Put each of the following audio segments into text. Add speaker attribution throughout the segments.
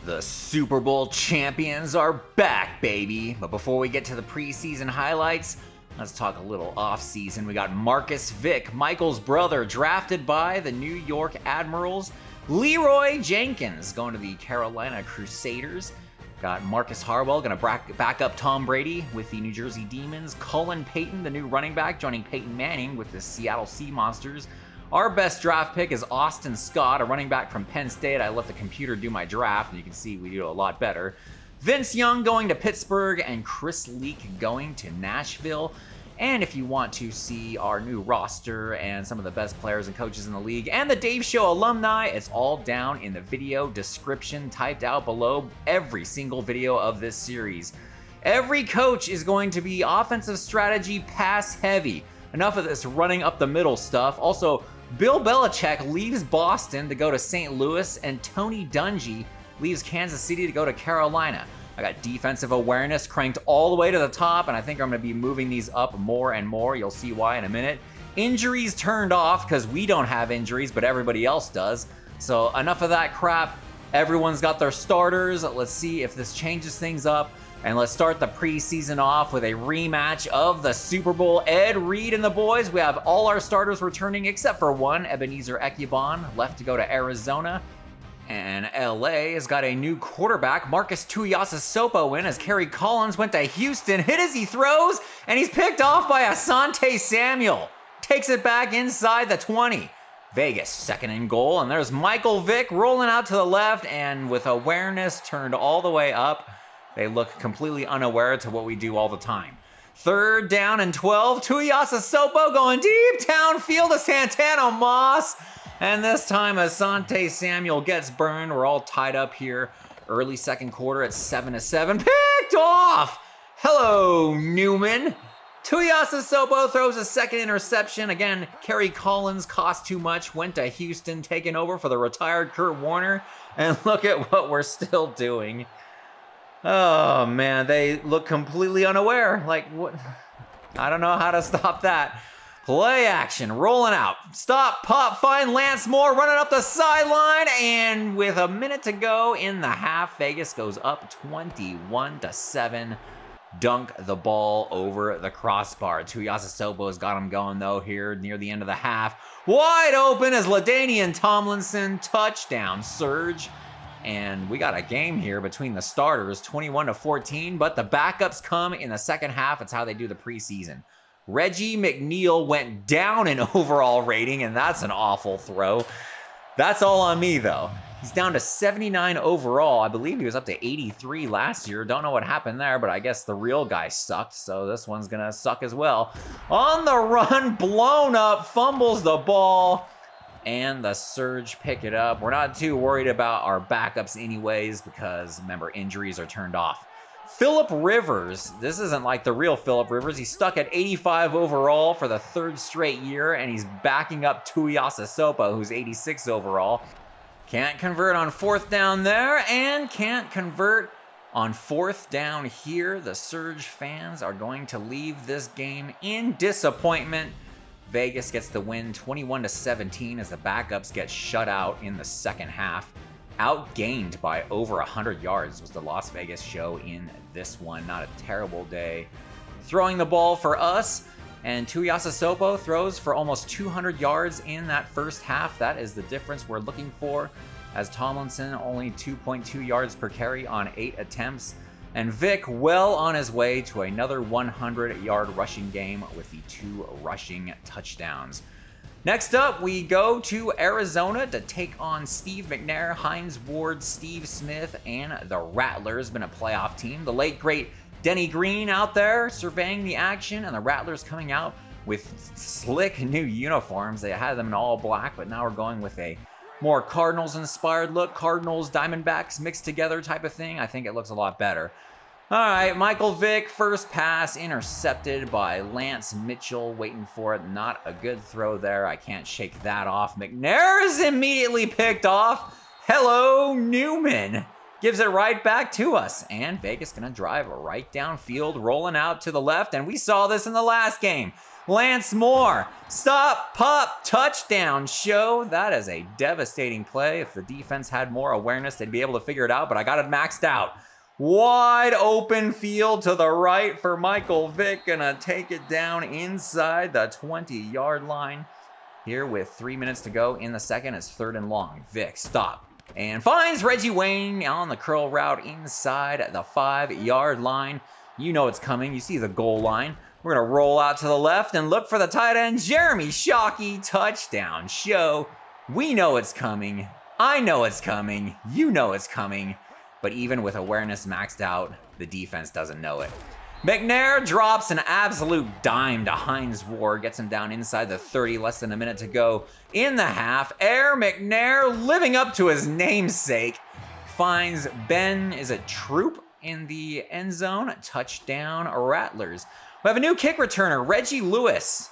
Speaker 1: The Super Bowl champions are back, baby. But before we get to the preseason highlights, let's talk a little off-season. We got Marcus Vick, Michael's brother, drafted by the New York Admirals. Leroy Jenkins going to the Carolina Crusaders. Got Marcus Harwell going to back up Tom Brady with the New Jersey Demons. Cullen Payton, the new running back, joining Peyton Manning with the Seattle Sea Monsters. Our best draft pick is Austin Scott, a running back from Penn State. I let the computer do my draft, and you can see we do a lot better. Vince Young going to Pittsburgh, and Chris Leak going to Nashville. And if you want to see our new roster and some of the best players and coaches in the league and the Dave Show alumni, it's all down in the video description typed out below every single video of this series. Every coach is going to be offensive strategy pass heavy. Enough of this running up the middle stuff. Also, Bill Belichick leaves Boston to go to St. Louis, and Tony Dungy leaves Kansas City to go to Carolina. I got defensive awareness cranked all the way to the top, and I think I'm going to be moving these up more and more. You'll see why in a minute. Injuries turned off because we don't have injuries, but everybody else does. So enough of that crap. Everyone's got their starters. Let's see if this changes things up. And let's start the preseason off with a rematch of the Super Bowl. Ed Reed and the boys. We have all our starters returning except for one, Ebenezer Ekubon, left to go to Arizona. And LA has got a new quarterback, Marcus Tuiasosopo, in as Kerry Collins went to Houston, hit as he throws, and he's picked off by Asante Samuel. Takes it back inside the 20. Vegas, second and goal, and there's Michael Vick rolling out to the left, and with awareness turned all the way up, they look completely unaware to what we do all the time. Third down and 12. Tuiasosopo going deep downfield to Santana Moss. And this time Asante Samuel gets burned. We're all tied up here. Early second quarter at 7-7. Picked off! Hello, Newman. Tuiasosopo throws a second interception. Again, Kerry Collins cost too much. Went to Houston, taking over for the retired Kurt Warner. And look at what we're still doing. Oh, man, they look completely unaware. Like, what? I don't know how to stop that. Play action, rolling out. Stop, pop, find Lance Moore running up the sideline. And with a minute to go in the half, Vegas goes up 21-7. Dunk the ball over the crossbar. Tuiasosopo's got him going, though, here near the end of the half. Wide open as LaDainian Tomlinson. Touchdown, Surge. And we got a game here between the starters, 21-14, but the backups come in the second half. It's how they do the preseason. Reggie McNeal went down in overall rating, and that's an awful throw. That's all on me, though. He's down to 79 overall. I believe he was up to 83 last year. Don't know what happened there, but I guess the real guy sucked, so this one's going to suck as well. On the run, blown up, fumbles the ball. And the Surge pick it up. We're not too worried about our backups anyways because, remember, injuries are turned off. Phillip Rivers. This isn't like the real Phillip Rivers. He's stuck at 85 overall for the third straight year, and he's backing up Tuiasosopo, who's 86 overall. Can't convert on fourth down there, and can't convert on fourth down here. The Surge fans are going to leave this game in disappointment. Vegas gets the win 21-17 as the backups get shut out in the second half. Outgained by over 100 yards was the Las Vegas show in this one. Not a terrible day throwing the ball for us. And Tuiasosopo throws for almost 200 yards in that first half. That is the difference we're looking for, as Tomlinson only 2.2 yards per carry on 8 attempts. And Vick well on his way to another 100-yard rushing game with the 2 rushing touchdowns. Next up, we go to Arizona to take on Steve McNair, Hines Ward, Steve Smith, and the Rattlers. Been a playoff team. The late, great Denny Green out there surveying the action, and the Rattlers coming out with slick new uniforms. They had them in all black, but now we're going with a more Cardinals-inspired look. Cardinals, Diamondbacks mixed together type of thing. I think it looks a lot better. All right, Michael Vick, first pass intercepted by Lance Mitchell, waiting for it. Not a good throw there. I can't shake that off. McNair is immediately picked off. Hello, Newman. Gives it right back to us. And Vegas going to drive right downfield, rolling out to the left. And we saw this in the last game. Lance Moore, stop, pop, touchdown show. That is a devastating play. If the defense had more awareness, they'd be able to figure it out, but I got it maxed out. Wide open field to the right for Michael Vick. Gonna take it down inside the 20-yard line. Here with 3 minutes to go in the second, it's 3rd and long. Vick, stop. And finds Reggie Wayne on the curl route inside the 5-yard line. You know it's coming. You see the goal line. We're going to roll out to the left and look for the tight end, Jeremy Shockey. Touchdown show. We know it's coming. I know it's coming. You know it's coming. But even with awareness maxed out, the defense doesn't know it. McNair drops an absolute dime to Hines Ward. Gets him down inside the 30, less than a minute to go in the half. McNair living up to his namesake. Finds Ben, is it Troop, in the end zone. Touchdown Rattlers. We have a new kick returner, Reggie Lewis,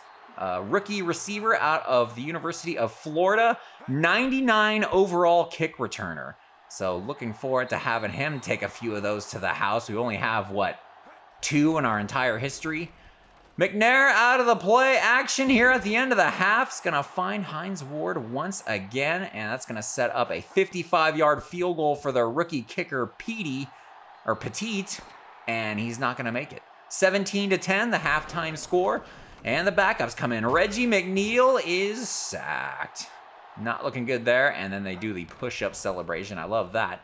Speaker 1: rookie receiver out of the University of Florida, 99 overall kick returner. So looking forward to having him take a few of those to the house. We only have, 2 in our entire history. McNair out of the play action here at the end of the half. Is going to find Hines Ward once again, and that's going to set up a 55-yard field goal for the rookie kicker, Petit, and he's not going to make it. 17-10, the halftime score, and the backups come in. Reggie McNeal is sacked. Not looking good there, and then they do the push-up celebration. I love that.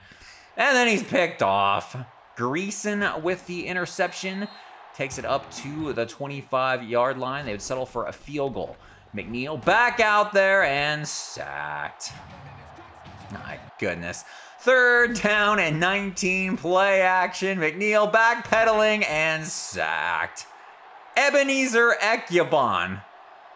Speaker 1: And then he's picked off. Greason with the interception takes it up to the 25-yard line. They would settle for a field goal. McNeal back out there and sacked. My goodness. 3rd down and 19, play action. McNeal backpedaling and sacked. Ebenezer Ekyabon,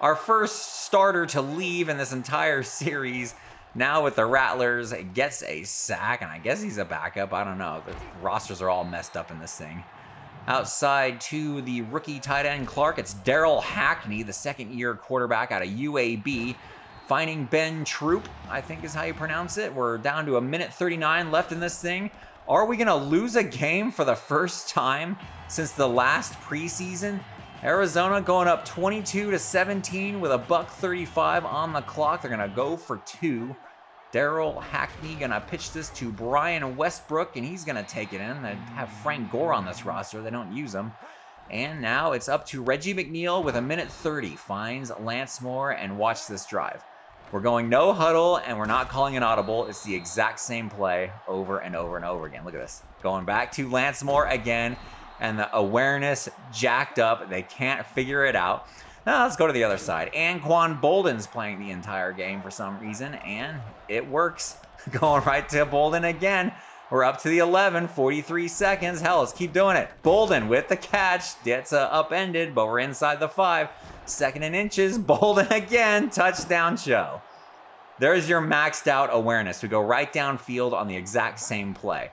Speaker 1: our first starter to leave in this entire series, now with the Rattlers, gets a sack, and I guess he's a backup. I don't know. The rosters are all messed up in this thing. Outside to the rookie tight end Clark, it's Daryl Hackney, the second-year quarterback out of UAB. Finding Ben Troop, I think is how you pronounce it. We're down to 1:39 left in this thing. Are we going to lose a game for the first time since the last preseason? Arizona going up 22-17 with $1:35 on the clock. They're going to go for 2. Daryl Hackney going to pitch this to Brian Westbrook, and he's going to take it in. They have Frank Gore on this roster. They don't use him. And now it's up to Reggie McNeal with 1:30. Finds Lance Moore, and watch this drive. We're going no huddle, and we're not calling an audible. It's the exact same play over and over and over again. Look at this. Going back to Lance Moore again, and the awareness jacked up. They can't figure it out. Now let's go to the other side. Anquan Boldin's playing the entire game for some reason, and it works. Going right to Boldin again. We're up to the 11, 43 seconds. Hell, let's keep doing it. Boldin with the catch. Gets upended, but we're inside the 5. 2nd and inches. Boldin again. Touchdown show. There's your maxed out awareness. We go right downfield on the exact same play.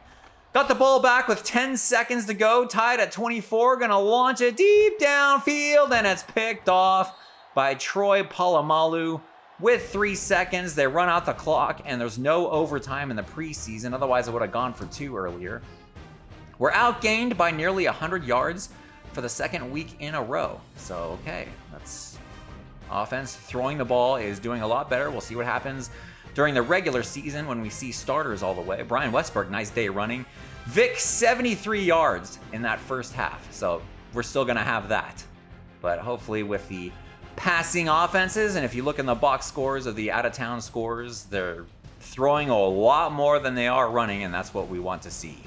Speaker 1: Got the ball back with 10 seconds to go. Tied at 24. Gonna launch it deep downfield, and it's picked off by Troy Polamalu. With 3 seconds, they run out the clock, and there's no overtime in the preseason. Otherwise, I would have gone for 2 earlier. We're outgained by nearly 100 yards for the second week in a row. So, okay, that's offense. Throwing the ball is doing a lot better. We'll see what happens during the regular season when we see starters all the way. Brian Westbrook, nice day running. Vick, 73 yards in that first half. So, we're still going to have that. But hopefully with the passing offenses, and if you look in the box scores of the out-of-town scores, they're throwing a lot more than they are running, and that's what we want to see.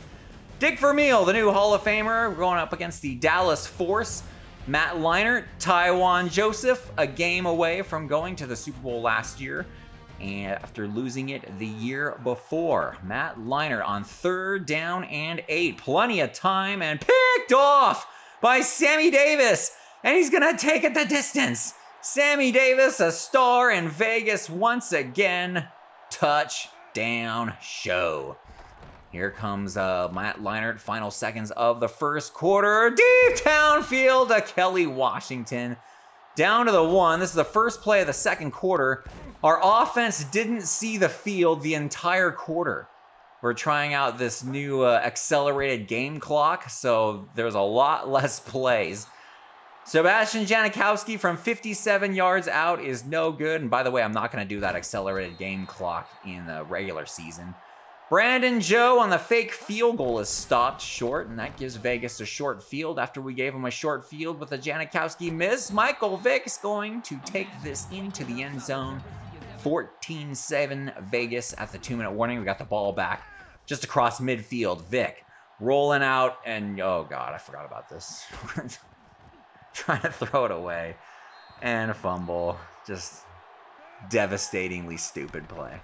Speaker 1: Dick Vermeil, the new Hall of Famer, we're going up against the Dallas Force. Matt Leinart, Taiwan Joseph, a game away from going to the Super Bowl last year, and after losing it the year before. Matt Leinart on 3rd down and 8. Plenty of time, and picked off by Sammy Davis. And he's going to take it the distance. Sammy Davis, a star in Vegas once again. Touchdown show. Here comes Matt Leinart. Final seconds of the first quarter. Deep downfield to Kelly Washington. Down to the 1. This is the first play of the second quarter. Our offense didn't see the field the entire quarter. We're trying out this new accelerated game clock, so there's a lot less plays. Sebastian Janikowski from 57 yards out is no good. And by the way, I'm not going to do that accelerated game clock in the regular season. Brandon Joe on the fake field goal is stopped short, and that gives Vegas a short field after we gave him a short field with a Janikowski miss. Michael Vick is going to take this into the end zone. 14-7 Vegas at the 2-minute warning. We got the ball back just across midfield. Vick rolling out, and oh God, I forgot about this. Trying to throw it away, and a fumble. Just devastatingly stupid play.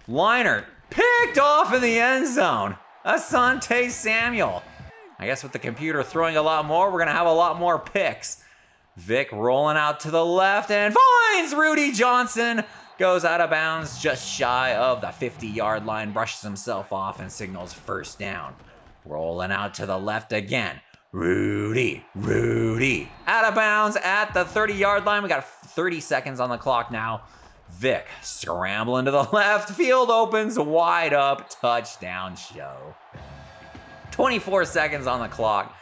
Speaker 1: Leinart picked off in the end zone. Asante Samuel. I guess with the computer throwing a lot more, we're going to have a lot more picks. Vick rolling out to the left and finds Rudi Johnson. Goes out of bounds just shy of the 50-yard line. Brushes himself off and signals first down. Rolling out to the left again. Rudy. Out of bounds at the 30-yard line. We got 30 seconds on the clock now. Vick scrambling to the left. Field opens wide up. Touchdown show. 24 seconds on the clock.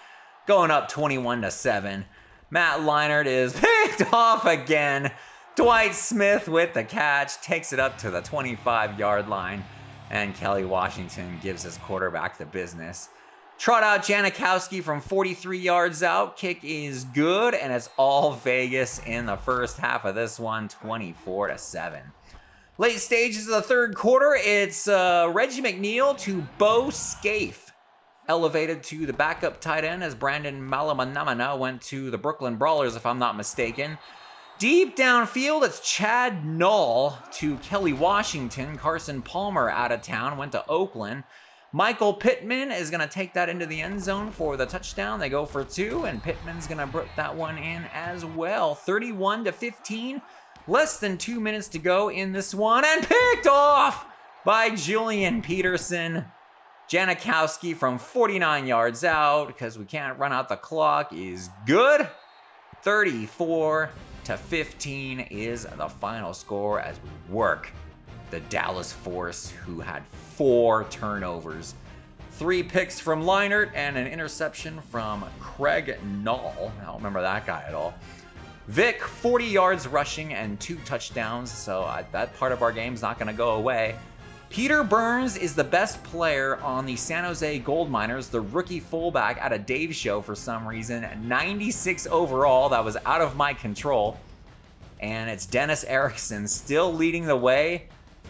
Speaker 1: Going up 21-7. Matt Leinart is picked off again. Dwight Smith with the catch. Takes it up to the 25-yard line. And Kelly Washington gives his quarterback the business. Trot out Janikowski from 43 yards out. Kick is good, and it's all Vegas in the first half of this one, 24-7. Late stages of the third quarter, it's Reggie McNeal to Bo Scaife. Elevated to the backup tight end as Brandon Malamanamana went to the Brooklyn Brawlers, if I'm not mistaken. Deep downfield, it's Chad Null to Kelly Washington. Carson Palmer out of town, went to Oakland. Michael Pittman is going to take that into the end zone for the touchdown. They go for 2, and Pittman's going to put that one in as well. 31-15. Less than 2 minutes to go in this one, and picked off by Julian Peterson. Janikowski from 49 yards out, because we can't run out the clock, is good. 34-15 is the final score as we work the Dallas Force, who had 4 turnovers. 3 picks from Leinart and an interception from Craig Null. I don't remember that guy at all. Vick, 40 yards rushing and 2 touchdowns, so that part of our game is not going to go away. Peter Burns is the best player on the San Jose Gold Miners, the rookie fullback at a Dave show for some reason. 96 overall, that was out of my control. And it's Dennis Erickson still leading the way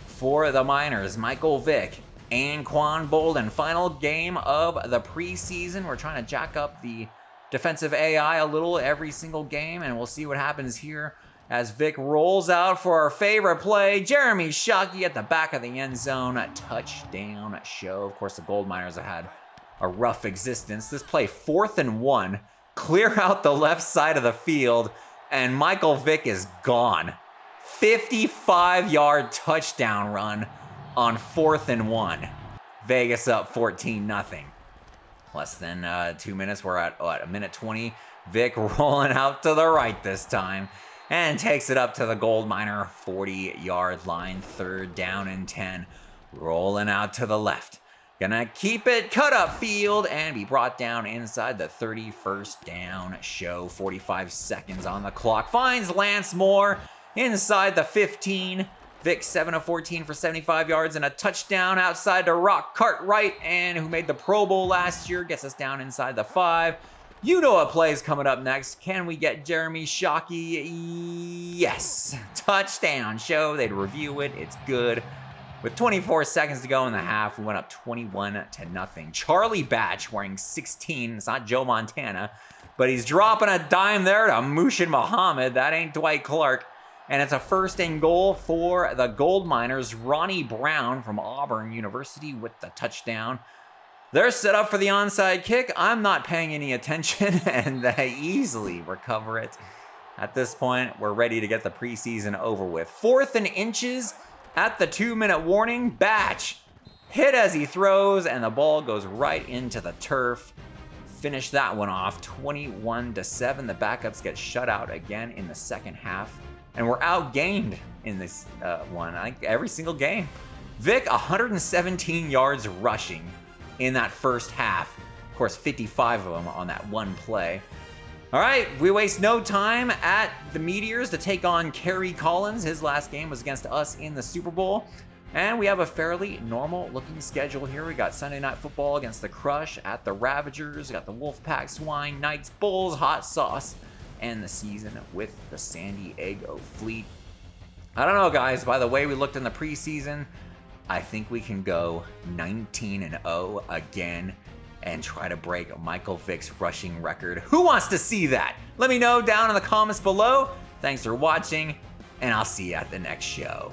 Speaker 1: for the Miners. Michael Vick, Anquan Boldin. Final game of the preseason. We're trying to jack up the defensive AI a little every single game, and we'll see what happens here as Vick rolls out for our favorite play. Jeremy Shockey at the back of the end zone. A touchdown show. Of course, the Gold Miners have had a rough existence. This play, 4th and 1. Clear out the left side of the field, and Michael Vick is gone. 55-yard touchdown run on 4th and 1. Vegas up 14-0. Less than 2 minutes. We're at a minute 20. Vick rolling out to the right this time and takes it up to the Gold Miner 40-yard line. 3rd down and 10. Rolling out to the left. Gonna keep it cut up field and be brought down inside the 31st down show. 45 seconds on the clock. Finds Lance Moore inside the 15. Vick 7 of 14 for 75 yards and a touchdown outside to Rock Cartwright, and who made the Pro Bowl last year, gets us down inside the 5. You know what play is coming up next. Can we get Jeremy Shockey? Yes. Touchdown show. They'd review it. It's good. With 24 seconds to go in the half, we went up 21-0. Charlie Batch wearing 16. It's not Joe Montana, but he's dropping a dime there to Mushin Muhammad. That ain't Dwight Clark. And it's a 1st and goal for the Gold Miners. Ronnie Brown from Auburn University with the touchdown. They're set up for the onside kick. I'm not paying any attention, and they easily recover it. At this point, we're ready to get the preseason over with. 4th and inches at the 2-minute warning. Batch hit as he throws, and the ball goes right into the turf. Finish that one off 21-7. The backups get shut out again in the second half. And we're outgained in this one, like every single game. Vick, 117 yards rushing in that first half. Of course, 55 of them on that one play. All right, we waste no time at the Meteors to take on Kerry Collins. His last game was against us in the Super Bowl. And we have a fairly normal looking schedule here. We got Sunday Night Football against the Crush at the Ravagers. We got the Wolfpack, Swine, Knights, Bulls, Hot Sauce, and the season with the San Diego Fleet. I don't know, guys. By the way we looked in the preseason, I think we can go 19-0 again and try to break Michael Vick's rushing record. Who wants to see that? Let me know down in the comments below. Thanks for watching, and I'll see you at the next show.